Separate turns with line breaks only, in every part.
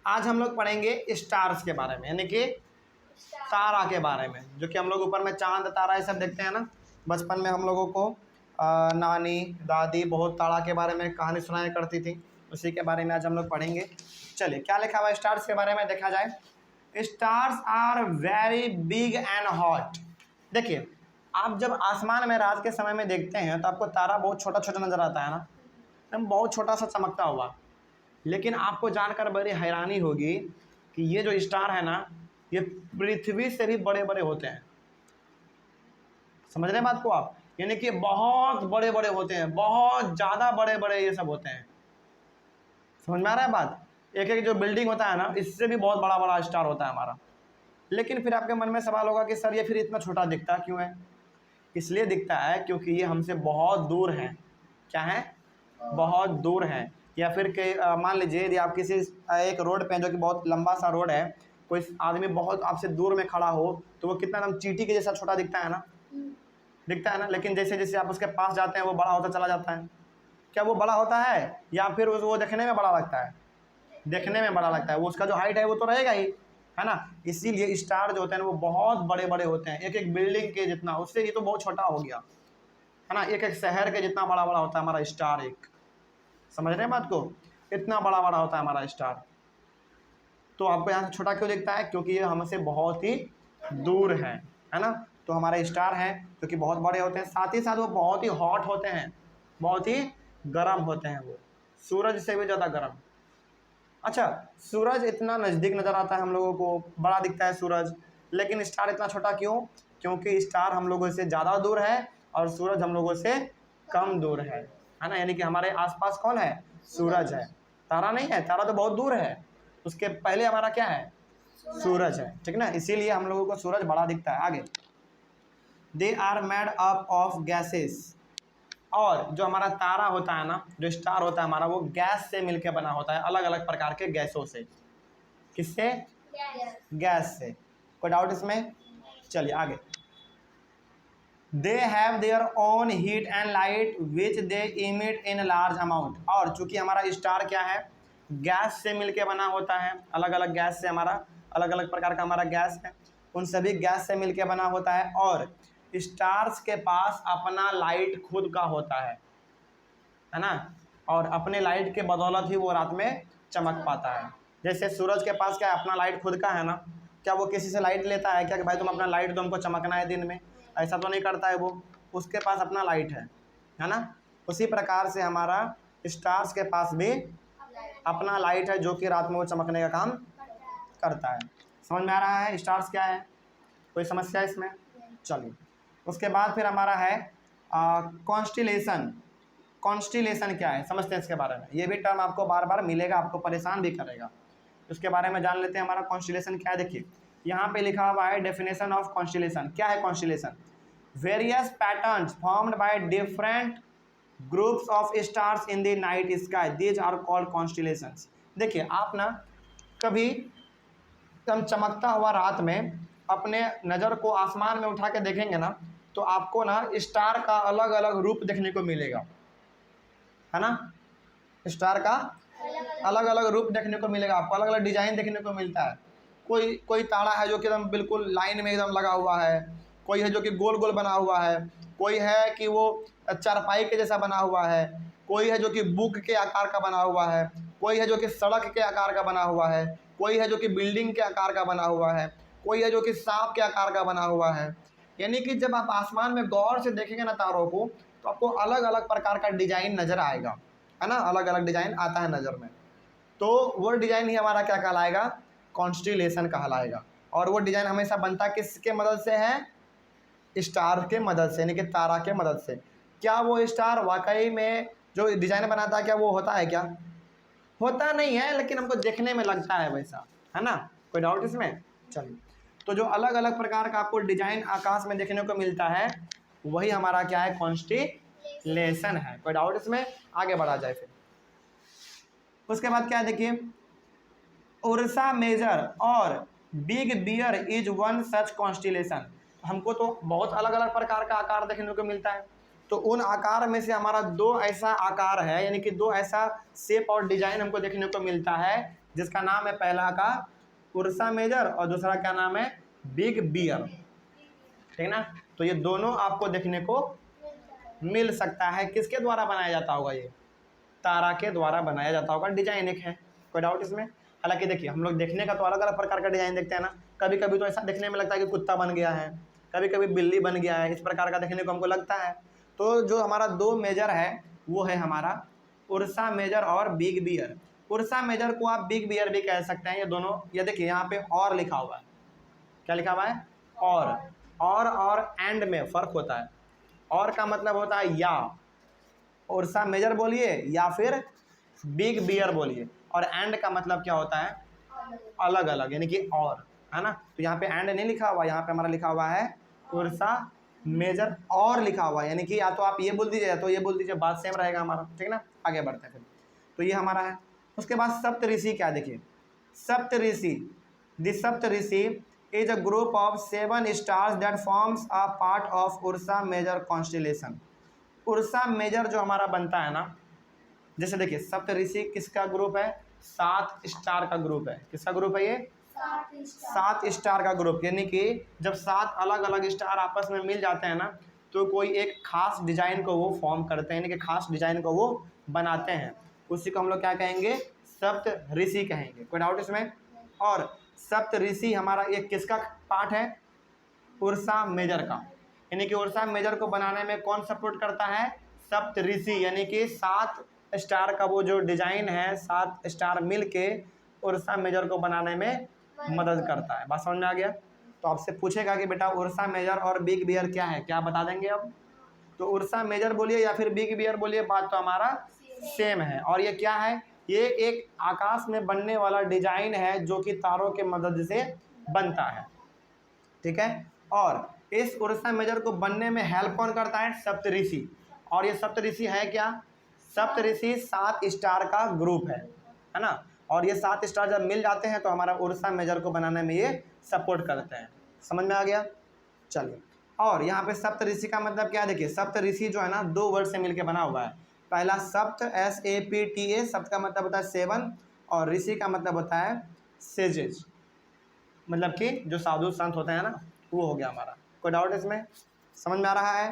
आज हम लोग पढ़ेंगे स्टार्स के बारे में, यानी कि तारा के बारे में, जो कि हम लोग ऊपर में चांद तारा ये सब देखते हैं ना। बचपन में हम लोगों को नानी दादी बहुत तारा के बारे में कहानी सुनाया करती थी, उसी के बारे में आज हम लोग पढ़ेंगे। चलिए, क्या लिखा हुआ है स्टार्स के बारे में देखा जाए। Stars are very big and hot. देखिए, आप जब आसमान में रात के समय में देखते हैं तो आपको तारा बहुत छोटा छोटा नज़र आता है ना, एकदम बहुत छोटा सा चमकता हुआ। लेकिन आपको जानकर बड़ी हैरानी होगी कि ये जो स्टार है ना, ये पृथ्वी से भी बड़े बड़े होते हैं। समझ रहे हैं बात को आप? यानी कि बहुत बड़े बड़े होते हैं, बहुत ज़्यादा बड़े बड़े ये सब होते हैं। समझ में आ रहा है बात? एक एक जो बिल्डिंग होता है ना, इससे भी बहुत बड़ा बड़ा स्टार होता है हमारा। लेकिन फिर आपके मन में सवाल होगा कि सर ये फिर इतना छोटा दिखता क्यों है? इसलिए दिखता है क्योंकि ये हमसे बहुत दूर है। क्या है? बहुत दूर है। या फिर मान लीजिए यदि आप किसी एक रोड पे जो कि बहुत लंबा सा रोड है, कोई आदमी बहुत आपसे दूर में खड़ा हो तो वो कितना एकदम चींटी के जैसा छोटा दिखता है ना, दिखता है ना। लेकिन जैसे जैसे आप उसके पास जाते हैं वो बड़ा होता चला जाता है। क्या वो बड़ा होता है या फिर वो देखने में बड़ा लगता है? देखने में बड़ा लगता है। वो उसका जो हाइट है वो तो रहेगा ही, है ना। इसीलिए स्टार जो होते हैं वो बहुत बड़े बड़े होते हैं, एक एक बिल्डिंग के जितना। उससे ये तो बहुत छोटा हो गया, है ना। एक एक शहर के जितना बड़ा बड़ा होता है हमारा स्टार एक। समझ रहे हैं बात को? इतना बड़ा बड़ा होता है हमारा स्टार। तो आपको यहाँ से छोटा क्यों दिखता है? क्योंकि ये हमसे बहुत ही दूर है ना। तो हमारे स्टार हैं जो कि बहुत बड़े होते हैं, साथ ही साथ वो बहुत ही हॉट होते हैं, बहुत ही गर्म होते हैं। वो सूरज से भी ज़्यादा गर्म। अच्छा, सूरज इतना नज़दीक नज़र आता है हम लोगों को, बड़ा दिखता है सूरज, लेकिन स्टार इतना छोटा क्यों? क्योंकि स्टार हम लोगों से ज़्यादा दूर है और सूरज हम लोगों से कम दूर है ना। यानी कि हमारे आसपास कौन है? सूरज है, तारा नहीं है। तारा तो बहुत दूर है, उसके पहले हमारा क्या है? सूरज है, ठीक ना। इसीलिए हम लोगों को सूरज बड़ा दिखता है। आगे, they are made up of gases. और जो हमारा तारा होता है ना, जो स्टार होता है हमारा, वो गैस से मिलकर बना होता है, अलग अलग प्रकार के गैसों से। किससे? गैस से। कोई डाउट इसमें? चलिए आगे। They have their own heat and light which they emit in large amount. और चूंकि हमारा स्टार क्या है? गैस से मिलके बना होता है, अलग अलग गैस से, हमारा अलग अलग प्रकार का हमारा गैस है, उन सभी गैस से मिलके बना होता है। और स्टार्स के पास अपना लाइट खुद का होता है ना। और अपने लाइट के बदौलत ही वो रात में चमक पाता है। जैसे सूरज के पास क्या है? अपना लाइट खुद का है ना। क्या वो किसी से लाइट लेता है क्या कि भाई तुम अपना लाइट दो, हमको चमकना है दिन में? ऐसा तो नहीं करता है वो। उसके पास अपना लाइट है ना। उसी प्रकार से हमारा स्टार्स के पास भी अपना लाइट है, जो कि रात में वो चमकने का काम करता है। समझ में आ रहा है स्टार्स क्या है? कोई समस्या इसमें? चलिए, उसके बाद फिर हमारा है कॉन्स्टिलेशन। कॉन्स्टिलेशन क्या है समझते हैं इसके बारे में। ये भी टर्म आपको बार बार मिलेगा, आपको परेशान भी करेगा। उसके बारे में जान लेते हैं। हमारा कॉन्स्टिलेशन क्या है? देखिए, यहाँ पे लिखा हुआ है डेफिनेशन ऑफ कॉन्स्टिलेशन। क्या है constellation? Various patterns formed by different groups of stars in the night sky, these are called constellations. देखिए, आप ना कभी एकदम चमकता हुआ रात में अपने नज़र को आसमान में उठा के देखेंगे ना, तो आपको ना स्टार का अलग अलग रूप देखने को मिलेगा, है ना। स्टार का अलग अलग रूप देखने को मिलेगा आपको, अलग अलग डिजाइन देखने को मिलता है। कोई कोई तारा है जो कि एकदम बिल्कुल लाइन में एकदम लगा हुआ है, कोई है जो कि गोल गोल बना हुआ है, कोई है कि वो चारपाई के जैसा बना हुआ है, कोई है जो कि बुक के आकार का बना हुआ है, कोई है जो कि सड़क के आकार का बना हुआ है, कोई है जो कि बिल्डिंग के आकार का बना हुआ है, कोई है जो कि सांप के आकार का बना हुआ है। यानी कि जब आप आसमान में गौर से देखेंगे ना तारों को, तो आपको अलग अलग प्रकार का डिजाइन नज़र आएगा, है ना। अलग अलग डिजाइन आता है नज़र में, तो वो डिजाइन ही हमारा क्या कहलाएगा? कॉन्स्टिलेशन कहलाएगा। और वो डिजाइन हमेशा बनता किसके मदद से है? स्टार के मदद से, यानी कि तारा के मदद से। क्या वो स्टार वाकई में जो डिजाइन बनाता है, क्या वो होता है? क्या होता नहीं है, लेकिन हमको देखने में लगता है वैसा, है ना। कोई डाउट इसमें? चलिए, तो जो अलग अलग प्रकार का आपको डिजाइन आकाश में देखने को मिलता है, वही हमारा क्या है? कॉन्स्टिलेशन है। कोई डाउट इसमें? आगे बढ़ा जाए फिर। उसके बाद क्या है? देखिए, उर्सा मेजर और big bear is one such constellation. हमको तो बहुत अलग अलग प्रकार का आकार देखने को मिलता है, तो उन आकार में से हमारा दो ऐसा आकार है, यानी कि दो ऐसा शेप और डिजाइन हमको देखने को मिलता है, जिसका नाम है पहला का उर्सा मेजर और दूसरा क्या नाम है बिग बियर, ठीक ना। तो ये दोनों आपको देखने को मिल सकता है। किसके द्वारा बनाया जाता होगा, ये तारा के द्वारा बनाया जाता होगा। डिजाइन एक है, कोई डाउट इसमें। हालांकि देखिए हम लोग देखने का तो अलग अलग प्रकार का डिजाइन देखते हैं ना, कभी कभी तो ऐसा देखने में लगता है कि कुत्ता बन गया है, कभी कभी बिल्ली बन गया है, इस प्रकार का देखने को हमको लगता है। तो जो हमारा दो मेजर है वो है हमारा उर्सा मेजर और बिग बियर। उर्सा मेजर को आप बिग बियर भी कह सकते हैं। ये दोनों, ये देखिए यहाँ पे और लिखा हुआ है, क्या लिखा हुआ है और एंड में फर्क होता है। और का मतलब होता है या उर्सा मेजर बोलिए या फिर बिग बियर बोलिए, और एंड का मतलब क्या होता है अलग अलग, यानी कि और, है ना। तो यहाँ पे एंड नहीं लिखा हुआ, यहाँ पे हमारा लिखा हुआ है उर्सा मेजर और लिखा हुआ है, यानी कि या तो आप ये बोल दीजिए या तो ये बोल दीजिए, बात सेम रहेगा हमारा, ठीक ना। आगे बढ़ते हैं फिर। तो ये हमारा है। उसके बाद सप्तऋषि क्या, देखिए Saptarishi, the Saptarishi is a group of 7 stars that forms a part of Ursa Major constellation. Ursa Major जो हमारा बनता है ना, जैसे देखिए सप्तऋषि किसका ग्रुप है, 7 स्टार का ग्रुप है। किसका ग्रुप है ये, 7 स्टार का ग्रुप। यानी कि जब 7 अलग अलग स्टार आपस में मिल जाते हैं ना, तो कोई एक खास डिजाइन को वो फॉर्म करते हैं, यानी कि खास डिजाइन को वो बनाते हैं। उसी को हम लोग क्या कहेंगे, सप्तऋषि कहेंगे। कोई डाउट इसमें। और सप्तऋषि हमारा एक किसका पार्ट है, उर्सा मेजर का। यानी कि उर्सा मेजर को बनाने में कौन सपोर्ट करता है, सप्तऋषि, यानी कि 7 स्टार का वो जो डिजाइन है, 7 स्टार मिल के उर्सा मेजर को बनाने में मदद करता है। बात समझ में आ गया। तो आपसे पूछेगा कि बेटा उर्सा मेजर और बिग बियर क्या है, क्या बता देंगे अब। तो उर्सा मेजर बोलिए या फिर बिग बियर बोलिए, बात तो हमारा सेम है। और ये क्या है, ये एक आकाश में बनने वाला डिजाइन है जो कि तारों के मदद से बनता है, ठीक है। और इस उर्सा मेजर को बनने में हेल्प कौन करता है, सप्तऋषि। और ये सप्तऋषि है क्या, सप्तऋषि 7 स्टार का ग्रुप है ना। और ये 7 स्टार जब मिल जाते हैं तो हमारा उर्सा मेजर को बनाने में ये सपोर्ट करते हैं। समझ में आ गया। चलिए, और यहाँ पे सप्तऋषि का मतलब क्या है, देखिए सप्तऋषि जो है ना 2 वर्ड से मिलकर बना हुआ है। पहला सप्त SAPTA, सप्त का मतलब होता है 7 और ऋषि का मतलब होता है सेजेस, मतलब कि जो साधु संत होते हैं ना, वो हो गया हमारा। कोई डाउट है इसमें, समझ में आ रहा है,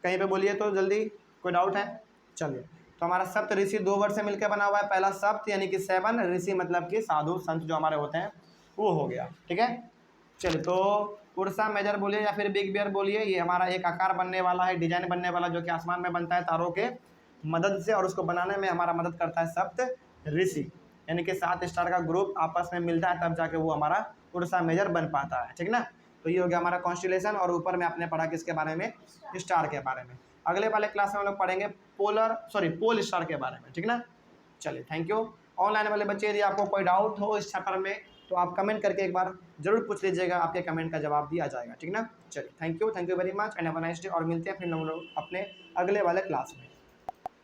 कहीं पे बोलिए तो जल्दी, कोई डाउट है। चलिए, तो हमारा सप्तऋषि 2 वर्ड से मिलकर बना हुआ है। पहला सप्त यानी कि 7, ऋषि मतलब कि साधु संत जो हमारे होते हैं, वो हो गया, ठीक है। चलिए, तो उर्सा मेजर बोलिए या फिर बिग बियर बोलिए, ये हमारा एक आकार बनने वाला है, डिजाइन बनने वाला, जो कि आसमान में बनता है तारों के मदद से, और उसको बनाने में हमारा मदद करता है सप्तऋषि, यानी कि 7 स्टार का ग्रुप आपस में मिलता है तब जाके वो हमारा उर्सा मेजर बन पाता है, ठीक ना। तो ये हो गया हमारा कॉन्स्टेलेशन। और ऊपर में आपने पढ़ा किसके बारे में, स्टार के बारे में। अगले वाले क्लास में हम लोग पढ़ेंगे पोल स्टार के बारे में, ठीक ना। चलिए, थैंक यू। ऑनलाइन वाले बच्चे यदि आपको कोई डाउट हो इस चैप्टर में तो आप कमेंट करके एक बार जरूर पूछ लीजिएगा, आपके कमेंट का जवाब दिया जाएगा, ठीक ना। चलिए, thank you very much and have a nice day. और मिलते हैं फिर हम लोग अपने अगले वाले क्लास में।